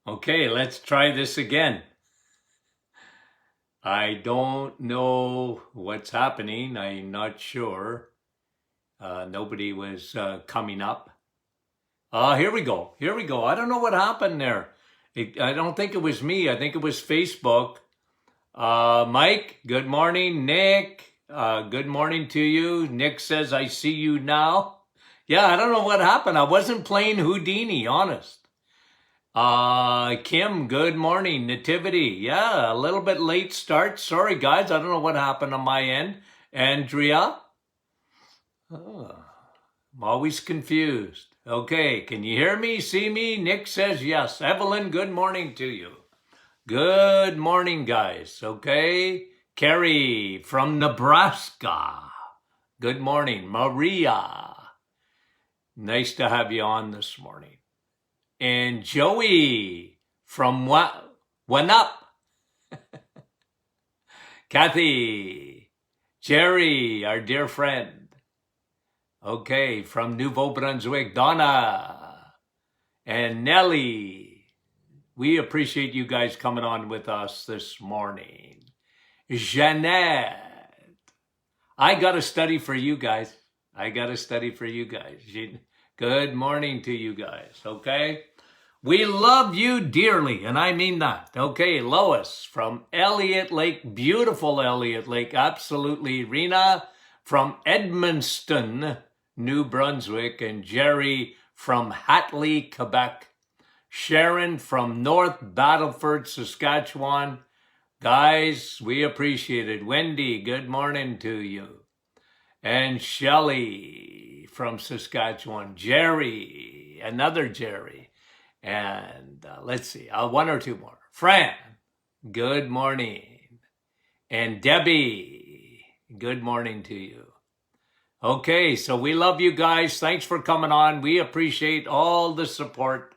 Okay, let's try this again. I don't know what's happening. I'm not sure. Nobody was coming up. Here we go. Here we go. I don't know what happened there. I don't think it was me. I think it was Facebook. Mike, good morning. Nick, good morning to you. Nick says, I see you now. Yeah, I don't know what happened. I wasn't playing Houdini, honest. Kim, good morning. Nativity, yeah, a little bit late start. Sorry, guys, I don't know what happened on my end. Andrea, I'm always confused. Okay, can you hear me, see me? Nick says yes. Evelyn, good morning to you. Good morning, guys. Okay, Carrie from Nebraska. Good morning. Maria, nice to have you on this morning. And Joey from One Up. Kathy, Jerry, our dear friend. Okay, from Nouveau-Brunswick, Donna and Nellie. We appreciate you guys coming on with us this morning. Jeanette, I got to study for you guys. Good morning to you guys, okay? We love you dearly, and I mean that. Okay, Lois from Elliott Lake, beautiful Elliott Lake, absolutely. Rena from Edmundston, New Brunswick, and Jerry from Hatley, Quebec. Sharon from North Battleford, Saskatchewan. Guys, we appreciate it. Wendy, good morning to you. And Shelley from Saskatchewan. Jerry, another Jerry. And let's see, one or two more. Fran, good morning. And Debbie, good morning to you. Okay, so we love you guys. Thanks for coming on. We appreciate all the support.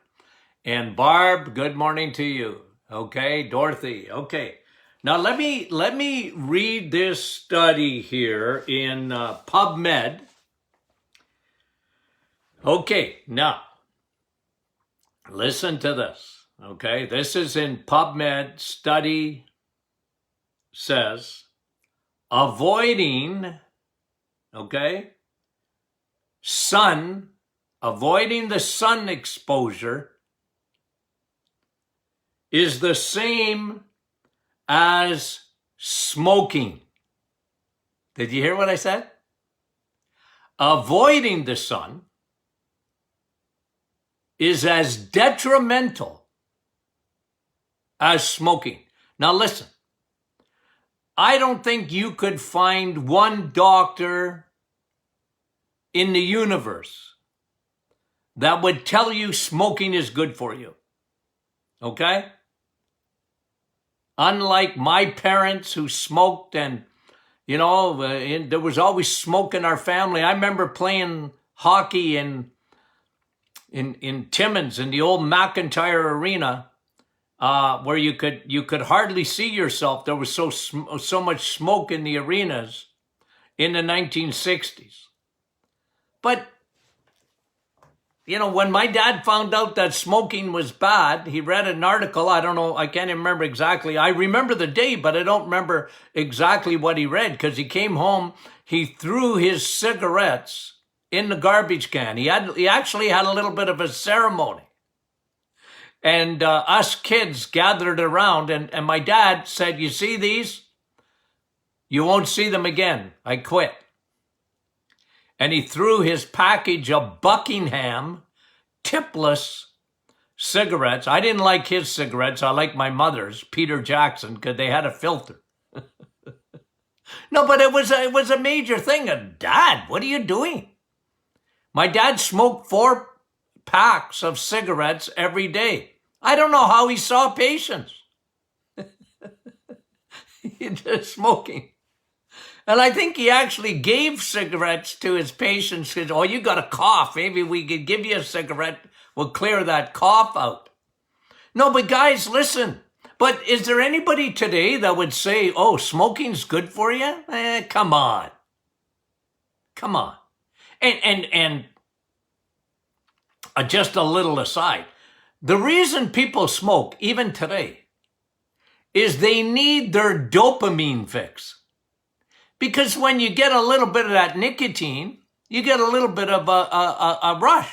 And Barb, good morning to you. Okay, Dorothy, okay. Now let me read this study here in PubMed. Okay, now listen to this, okay? This is in PubMed. Study says, avoiding the sun exposure is the same as smoking. Did you hear what I said? Avoiding the sun is as detrimental as smoking. Now listen, I don't think you could find one doctor in the universe that would tell you smoking is good for you. Okay? Unlike my parents who smoked and, there was always smoke in our family. I remember playing hockey in Timmins in the old McIntyre Arena, where you could hardly see yourself. There was so much smoke in the arenas in the 1960s. But when my dad found out that smoking was bad, he read an article. I don't know, I can't even remember exactly. I remember the day, but I don't remember exactly what he read, because he came home, he threw his cigarettes in the garbage can. He actually had a little bit of a ceremony. And us kids gathered around, and my dad said, you see these? You won't see them again. I quit. And he threw his package of Buckingham tipless cigarettes. I didn't like his cigarettes. I liked my mother's, Peter Jackson, because they had a filter. No, but it was a major thing. Dad, what are you doing? My dad smoked 4 packs of cigarettes every day. I don't know how he saw patients. He just smoking. And I think he actually gave cigarettes to his patients. Said, oh, you got a cough. Maybe we could give you a cigarette. We'll clear that cough out. No, but guys, listen. But is there anybody today that would say, oh, smoking's good for you? Come on. Come on. And just a little aside. The reason people smoke, even today, is they need their dopamine fix. Because when you get a little bit of that nicotine, you get a little bit of a rush.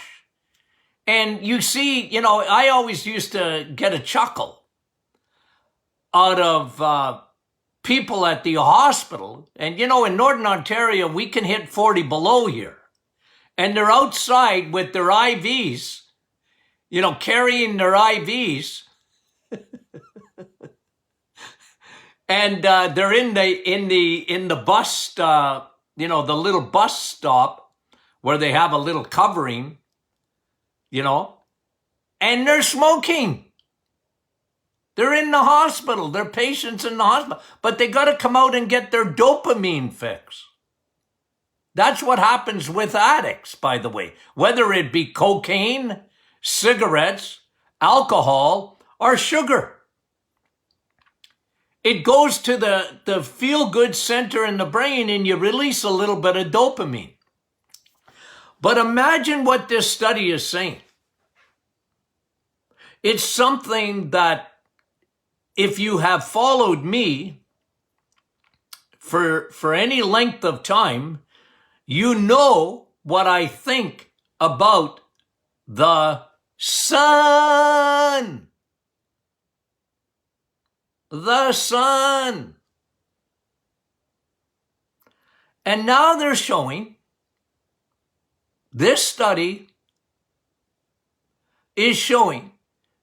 And you see, I always used to get a chuckle out of people at the hospital. And, in Northern Ontario, we can hit 40 below here. And they're outside with their IVs, carrying their IVs. And they're in the bus, the little bus stop where they have a little covering, and they're smoking. They're in the hospital. They're patients in the hospital, but they got to come out and get their dopamine fix. That's what happens with addicts, by the way, whether it be cocaine, cigarettes, alcohol, or sugar. It goes to the feel-good center in the brain and you release a little bit of dopamine. But imagine what this study is saying. It's something that if you have followed me for any length of time, you know what I think about the sun. The sun. And now they're showing, this study is showing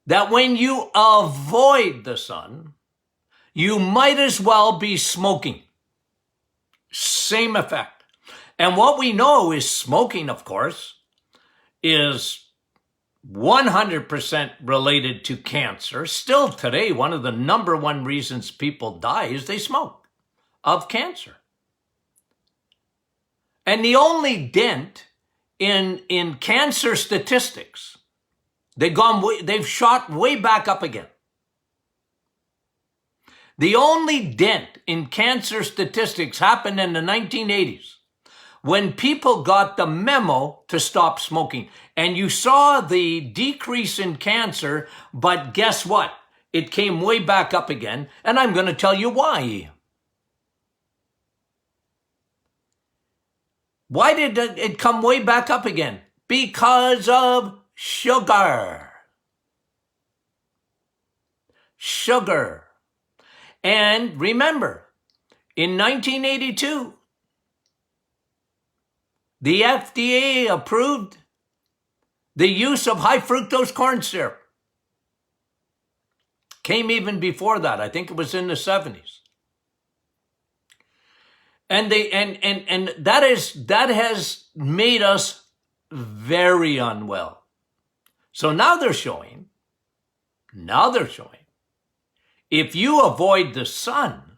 that when you avoid the sun, you might as well be smoking. Same effect. And what we know is smoking, of course, is 100% related to cancer. Still today, one of the number one reasons people die is they smoke of cancer. And the only dent in cancer statistics, they've shot way back up again. The only dent in cancer statistics happened in the 1980s when people got the memo to stop smoking. And you saw the decrease in cancer, but guess what? It came way back up again, and I'm going to tell you why. Why did it come way back up again? Because of sugar. Sugar. And remember, in 1982, the FDA approved the use of high fructose corn syrup. Came even before that. I think it was in the 70s. And that has made us very unwell. So now they're showing, if you avoid the sun,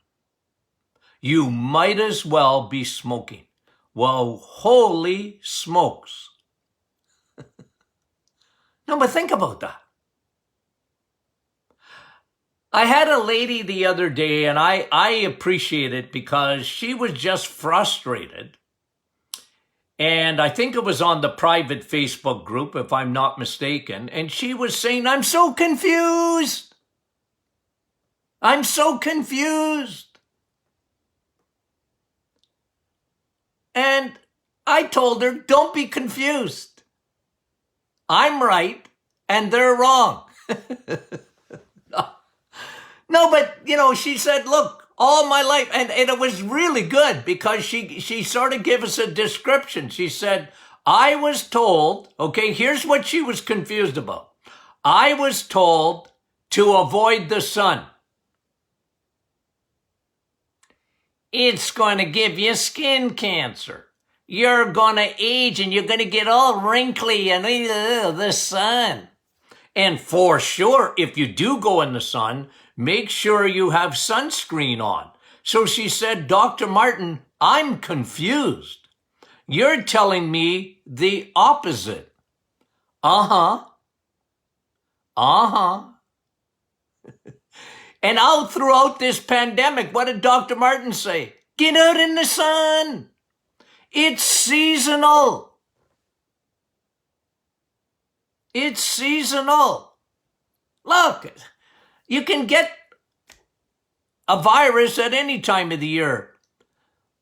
you might as well be smoking. Well, holy smokes. No, but think about that. I had a lady the other day, and I appreciate it because she was just frustrated. And I think it was on the private Facebook group, if I'm not mistaken. And she was saying, I'm so confused. I'm so confused. And I told her, don't be confused. I'm right and they're wrong. No, but, she said, look, all my life, and it was really good because she sort of gave us a description. She said, I was told, okay, here's what she was confused about. I was told to avoid the sun. It's going to give you skin cancer. You're going to age and you're going to get all wrinkly and the sun. And for sure, if you do go in the sun, make sure you have sunscreen on. So she said, Dr. Martin, I'm confused. You're telling me the opposite. Uh-huh. And all throughout this pandemic, what did Dr. Martin say? Get out in the sun. It's seasonal. It's seasonal. look, you can get a virus at any time of the year,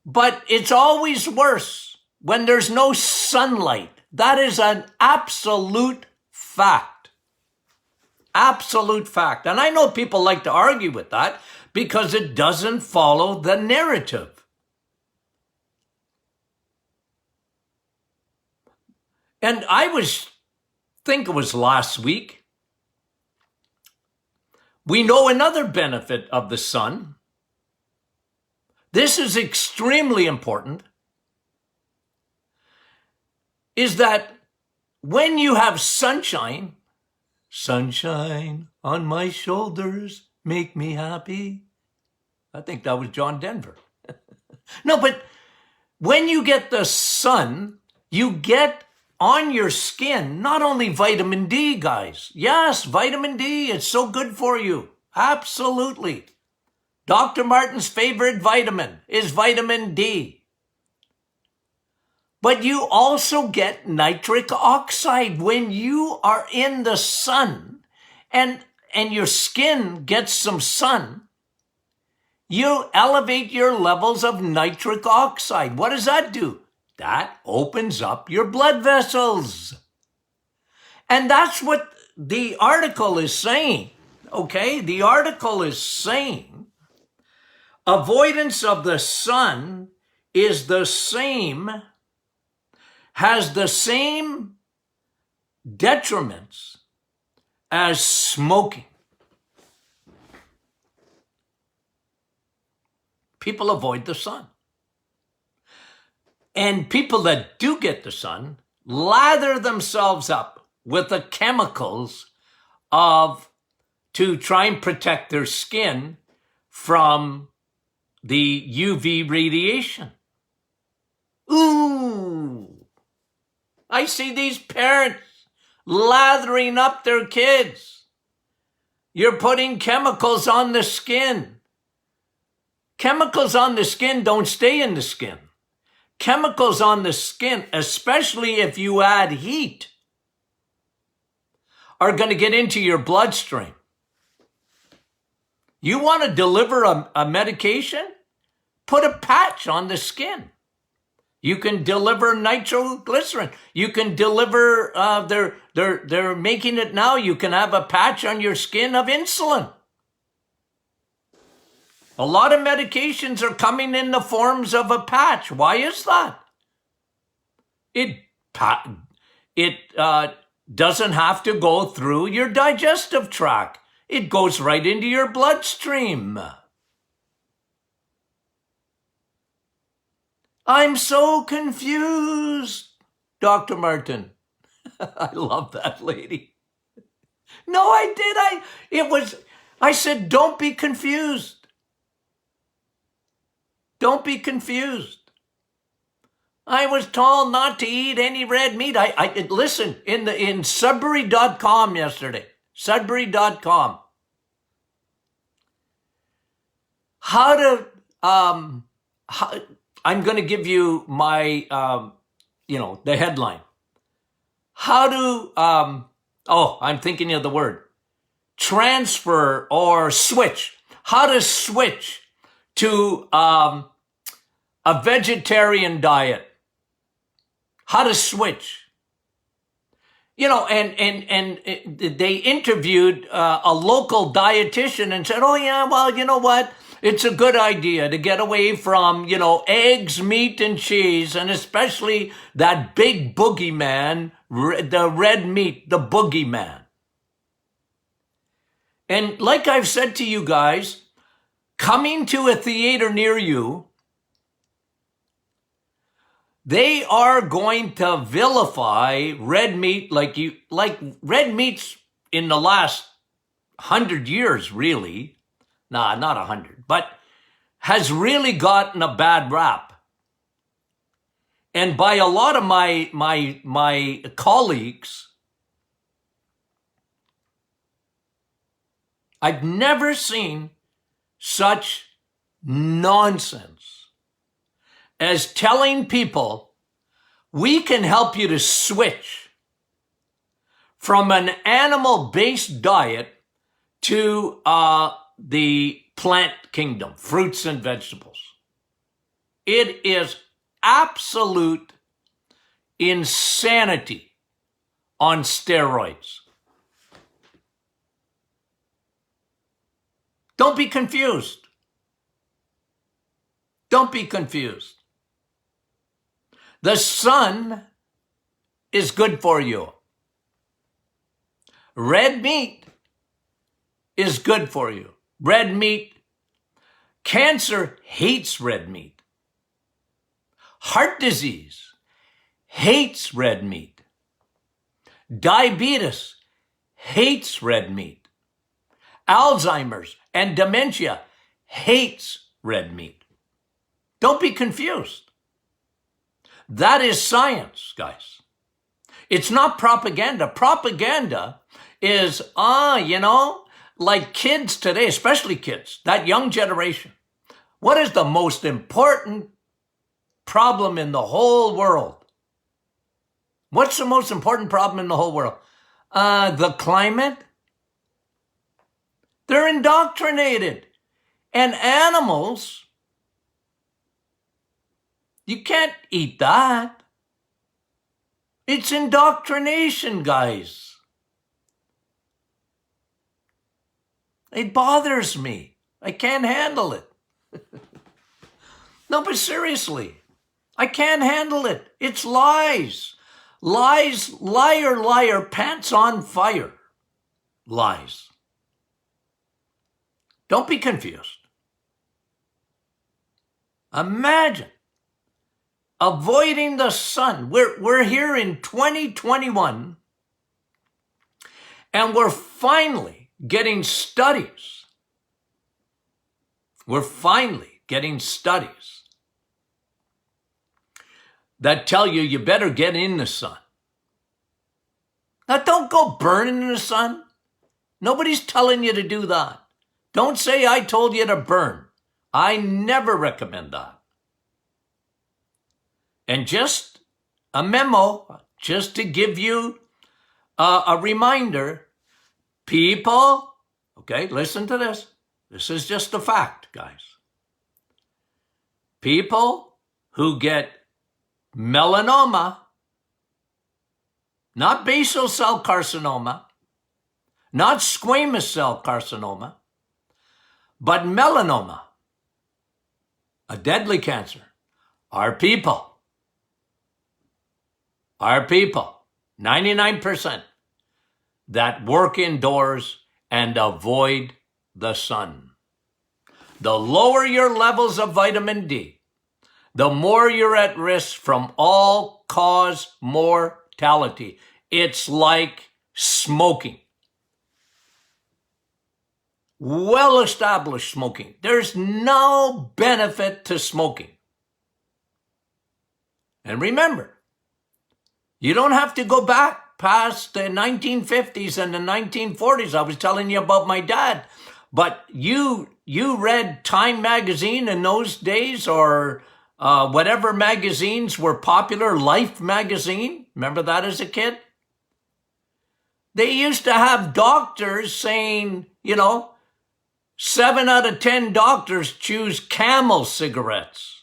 but it's always worse when there's no sunlight. That is an absolute fact. Absolute fact. And I know people like to argue with that because it doesn't follow the narrative. And I think it was last week, we know another benefit of the sun. This is extremely important, is that when you have sunshine on my shoulders make me happy. I think that was John Denver. No, but when you get the sun, you get on your skin not only vitamin D, guys. Yes, vitamin D, it's so good for you. Absolutely. Dr. Martin's favorite vitamin is vitamin D. But you also get nitric oxide when you are in the sun and your skin gets some sun. You elevate your levels of nitric oxide. What does that do? That opens up your blood vessels. And that's what the article is saying. Okay? The article is saying avoidance of the sun is the same, has the same detriments as smoking. People avoid the sun. And people that do get the sun lather themselves up with the chemicals to try and protect their skin from the UV radiation. Ooh, I see these parents lathering up their kids. You're putting chemicals on the skin. Chemicals on the skin don't stay in the skin. Chemicals on the skin, especially if you add heat, are going to get into your bloodstream. You want to deliver a medication? Put a patch on the skin. You can deliver nitroglycerin. You can deliver, they're making it now. You can have a patch on your skin of insulin. A lot of medications are coming in the forms of a patch. Why is that? It doesn't have to go through your digestive tract. It goes right into your bloodstream. I'm so confused, Dr. Martin. I love that lady. No, I did. I said, don't be confused. Don't be confused. I was told not to eat any red meat. Listen, in Sudbury.com yesterday, Sudbury.com, I'm going to give you my, the headline. I'm thinking of the word. Transfer or switch. How to switch to a vegetarian diet. How to switch. And they interviewed a local dietitian and said, oh yeah, well, you know what? It's a good idea to get away from, eggs, meat, and cheese, and especially that big boogeyman, the red meat, the boogeyman. And like I've said to you guys, coming to a theater near you, they are going to vilify red meat like red meats in the last 100 years, really. Nah, not 100, but has really gotten a bad rap. And by a lot of my colleagues, I've never seen such nonsense as telling people, we can help you to switch from an animal-based diet to the plant kingdom, fruits and vegetables. It is absolute insanity on steroids. Don't be confused. Don't be confused. The sun is good for you. Red meat is good for you. Red meat. Cancer hates red meat. Heart disease hates red meat. Diabetes hates red meat. Alzheimer's and dementia hates red meat. Don't be confused. That is science, guys. It's not propaganda. Propaganda is, like kids today, especially kids, that young generation. What is the most important problem in the whole world? What's the most important problem in the whole world? The climate. They're indoctrinated. And animals, you can't eat that. It's indoctrination, guys. It bothers me. I can't handle it. No, but seriously, I can't handle it. It's lies. Lies, liar, liar, pants on fire. Lies. Don't be confused. Imagine avoiding the sun. We're here in 2021, and we're finally getting studies. We're finally getting studies that tell you better get in the sun. Now, don't go burning in the sun. Nobody's telling you to do that. Don't say I told you to burn. I never recommend that. And just a memo, just to give you a reminder, people, okay, listen to this. This is just a fact, guys. People who get melanoma, not basal cell carcinoma, not squamous cell carcinoma, but melanoma, a deadly cancer, are people, 99%, that work indoors and avoid the sun. The lower your levels of vitamin D, the more you're at risk from all-cause mortality. It's like smoking. Well-established smoking. There's no benefit to smoking. And remember, you don't have to go back past the 1950s and the 1940s. I was telling you about my dad. But you read Time magazine in those days, or whatever magazines were popular, Life magazine. Remember that as a kid? They used to have doctors saying, 7 out of 10 doctors choose Camel cigarettes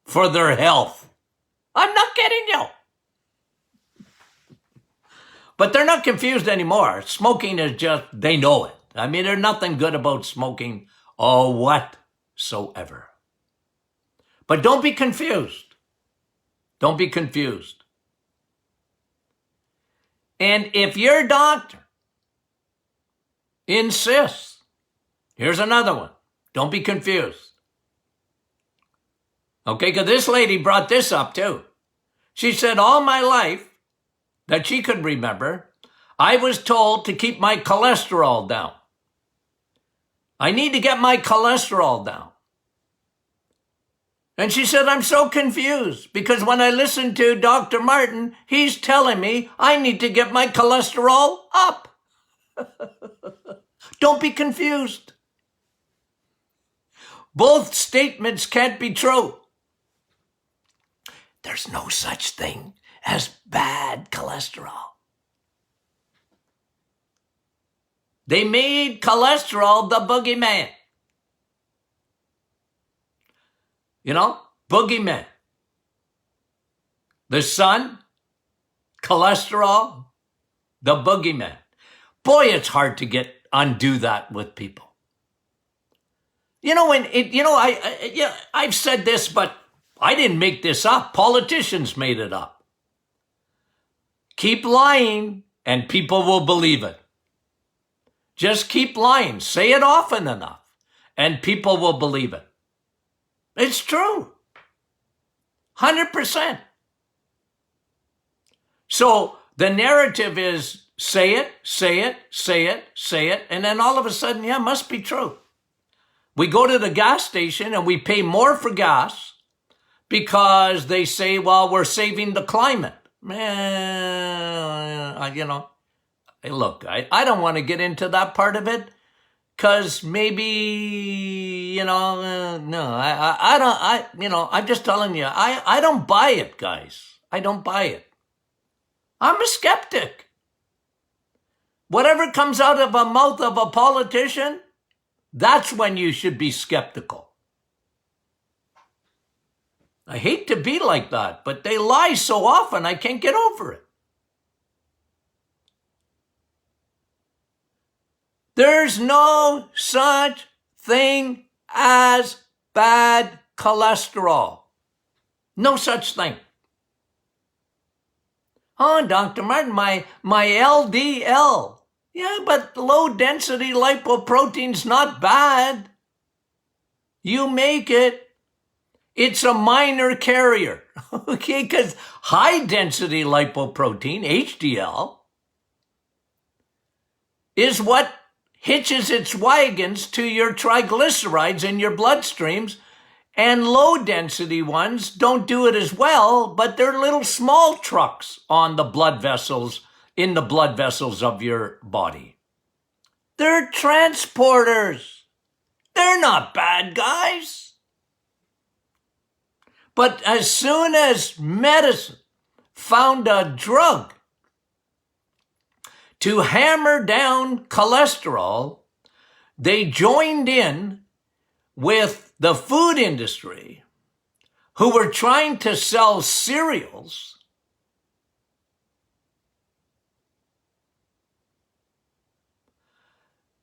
for their health. I'm not kidding you. But they're not confused anymore. Smoking is just, they know it. I mean, there's nothing good about smoking or whatsoever. But don't be confused. Don't be confused. And if your doctor insists, here's another one. Don't be confused. Okay, because this lady brought this up too. She said, all my life that she could remember, I was told to keep my cholesterol down. I need to get my cholesterol down. And she said, I'm so confused because when I listen to Dr. Martin, he's telling me I need to get my cholesterol up. Don't be confused. Both statements can't be true. There's no such thing as bad cholesterol. They made cholesterol the boogeyman. You know, boogeyman. The sun, cholesterol, the boogeyman. Boy, it's hard to undo that with people. You know, I've said this, but I didn't make this up. Politicians made it up. Keep lying and people will believe it. Just keep lying. Say it often enough and people will believe it. It's true. 100%. So the narrative is say it, say it, say it, say it, and then all of a sudden, yeah, it must be true. We go to the gas station and we pay more for gas because they say, well, we're saving the climate. Hey, look, I don't want to get into that part of it because maybe, I'm just telling you, I don't buy it, guys. I don't buy it. I'm a skeptic. Whatever comes out of the mouth of a politician, that's when you should be skeptical. I hate to be like that, but they lie so often I can't get over it. There's no such thing as bad cholesterol. No such thing. Oh, Dr. Martin, my LDL. Yeah, but low-density lipoprotein's not bad. You make it. It's a minor carrier, okay? Because high-density lipoprotein, HDL, is what hitches its wagons to your triglycerides in your bloodstreams, and low-density ones don't do it as well, but they're little small trucks on the blood vessels, in the blood vessels of your body. They're transporters. They're not bad guys. But as soon as medicine found a drug to hammer down cholesterol, they joined in with the food industry who were trying to sell cereals.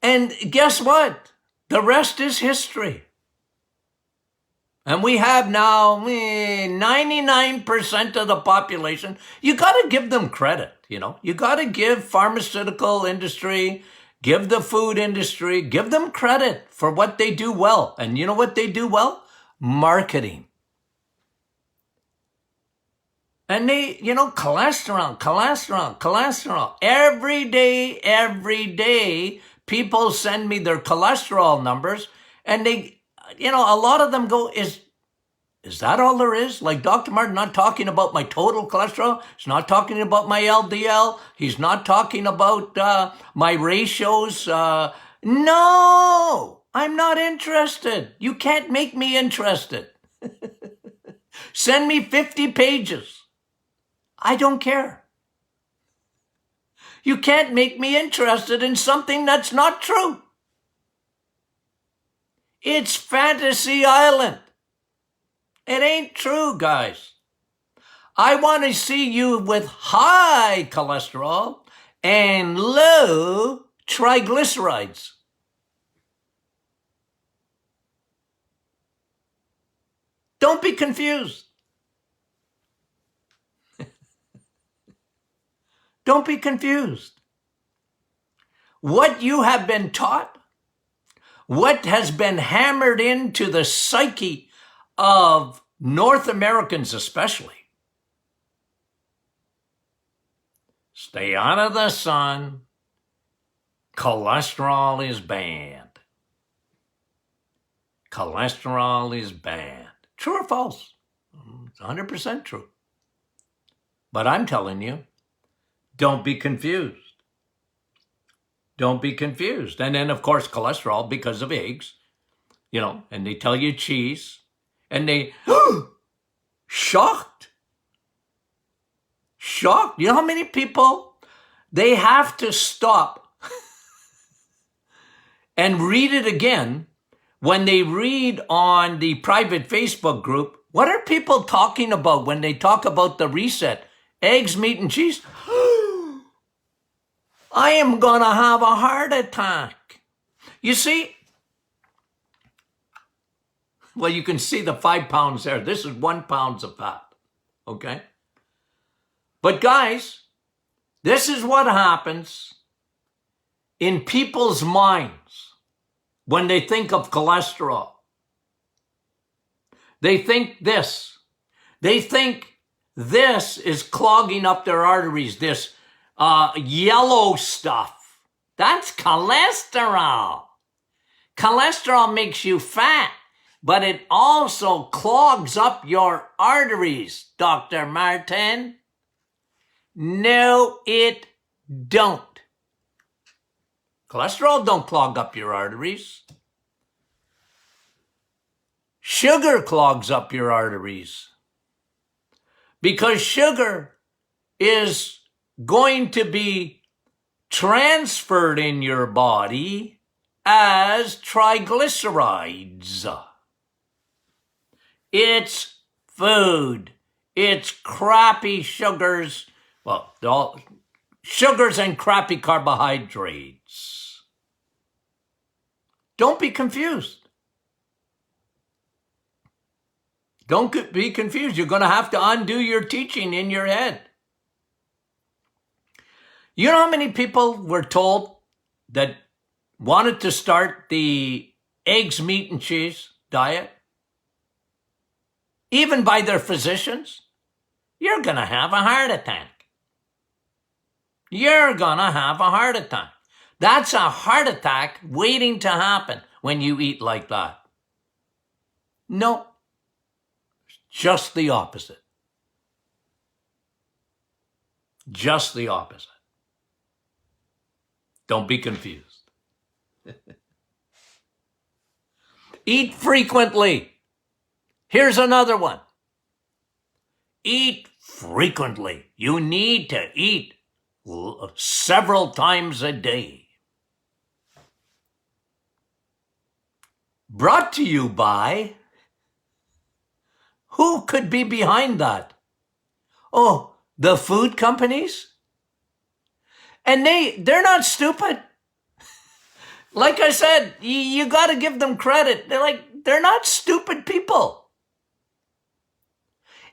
And guess what? The rest is history. And we have now 99% of the population. You got to give them credit, You got to give pharmaceutical industry, give the food industry, give them credit for what they do well. And you know what they do well? Marketing. And they, cholesterol. Every day, people send me their cholesterol numbers and they, a lot of them go, is that all there is? Like Dr. Martin not talking about my total cholesterol. He's not talking about my LDL. He's not talking about my ratios. No, I'm not interested. You can't make me interested. Send me 50 pages. I don't care. You can't make me interested in something that's not true. It's fantasy island. It ain't true, guys. I want to see you with high cholesterol and low triglycerides. Don't be confused. Don't be confused. What you have been taught, what has been hammered into the psyche of North Americans especially, stay out of the sun, cholesterol is bad. Cholesterol is bad. True or false? It's 100% true. But I'm telling you, don't be confused. Don't be confused. And then, of course, cholesterol because of eggs, and they tell you cheese, and they, shocked. You know how many people, they have to stop and read it again when they read on the private Facebook group, what are people talking about when they talk about the reset? Eggs, meat, and cheese? I am going to have a heart attack. You see, well, you can see the 5 pounds there. This is 1 pound of fat, okay? But guys, this is what happens in people's minds when they think of cholesterol. They think this. They think this is clogging up their arteries, this yellow stuff. That's cholesterol. Cholesterol makes you fat, but it also clogs up your arteries, Dr. Martin. No, it don't. Cholesterol don't clog up your arteries. Sugar clogs up your arteries because sugar is going to be transferred in your body as triglycerides. It's food. It's crappy sugars. Well, sugars and crappy carbohydrates. Don't be confused. Don't be confused. You're going to have to undo your teaching in your head. You know how many people were told that wanted to start the eggs, meat, and cheese diet? Even by their physicians? You're going to have a heart attack. You're going to have a heart attack. That's a heart attack waiting to happen when you eat like that. No. Just the opposite. Just the opposite. Don't be confused. Eat frequently. Here's another one. Eat frequently. You need to eat several times a day. Brought to you by... Who could be behind that? Oh, the food companies? And they're not stupid. Like I said, you got to give them credit. They're not stupid people.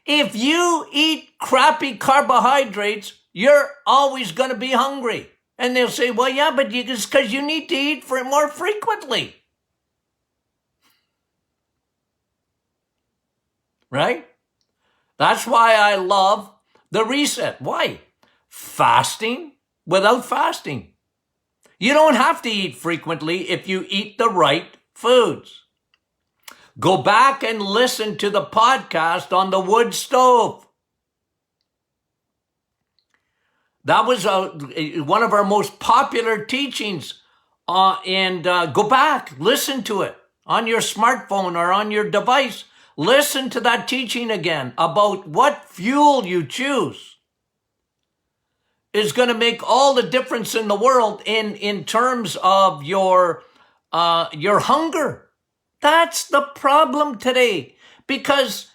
If you eat crappy carbohydrates, you're always going to be hungry. And they'll say, well, yeah, but it's because you need to eat more frequently. Right? That's why I love the reset. Why? Fasting without fasting. You don't have to eat frequently if you eat the right foods. Go back and listen to the podcast on the wood stove. That was one of our most popular teachings. And go back, listen to it on your smartphone or on your device. Listen to that teaching again about what fuel you choose is going to make all the difference in the world in terms of your hunger. That's the problem today, because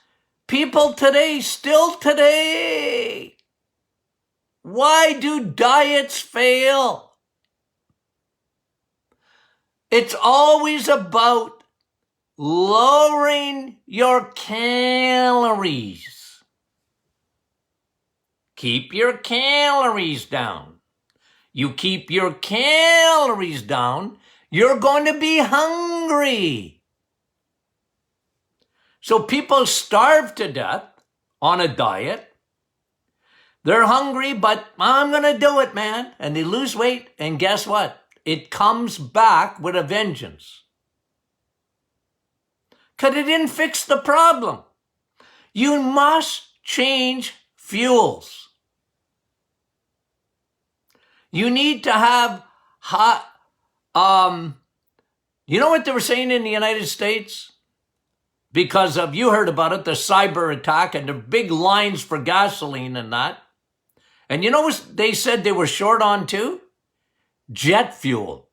people still today, why do diets fail? It's always about lowering your calories. Keep your calories down. You keep your calories down, you're going to be hungry. So people starve to death on a diet. They're hungry, but I'm going to do it, man. And they lose weight, and guess what? It comes back with a vengeance. Because it didn't fix the problem. You must change fuels. You need to have you know what they were saying in the United States? Because of, you heard about it, the cyber attack and the big lines for gasoline and that. And you know what they said they were short on too? Jet fuel.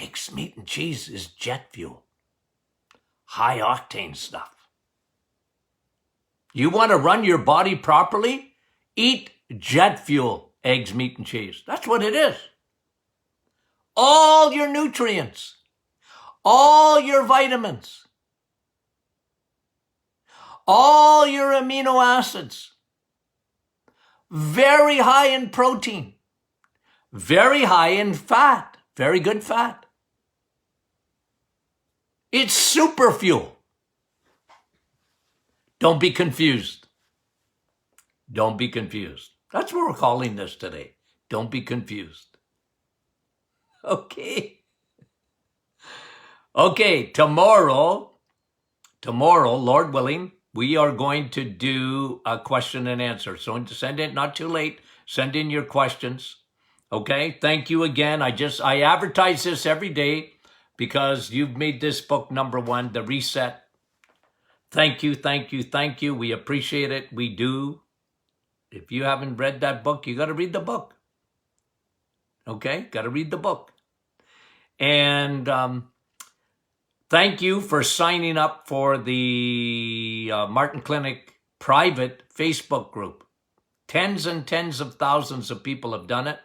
eggs, meat, and cheese is jet fuel. High octane stuff. You want to run your body properly? Eat jet fuel, eggs, meat, and cheese. That's what it is. All your nutrients, all your vitamins, all your amino acids, very high in protein, very high in fat, very good fat. It's super fuel. Don't be confused. Don't be confused. That's what we're calling this today. Don't be confused. Okay. Okay, tomorrow, Lord willing, we are going to do a question and answer. So send it, not too late. Send in your questions. Okay, thank you again. I advertise this every day because you've made this book #1, The Reset. Thank you, thank you, thank you. We appreciate it. We do. If you haven't read that book, you got to read the book. Okay, got to read the book. And thank you for signing up for the Martin Clinic private Facebook group. Tens and tens of thousands of people have done it.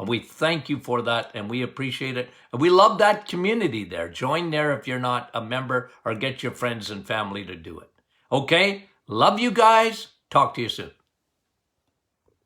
And we thank you for that, and we appreciate it. And we love that community there. Join there if you're not a member, or get your friends and family to do it. Okay? Love you guys. Talk to you soon.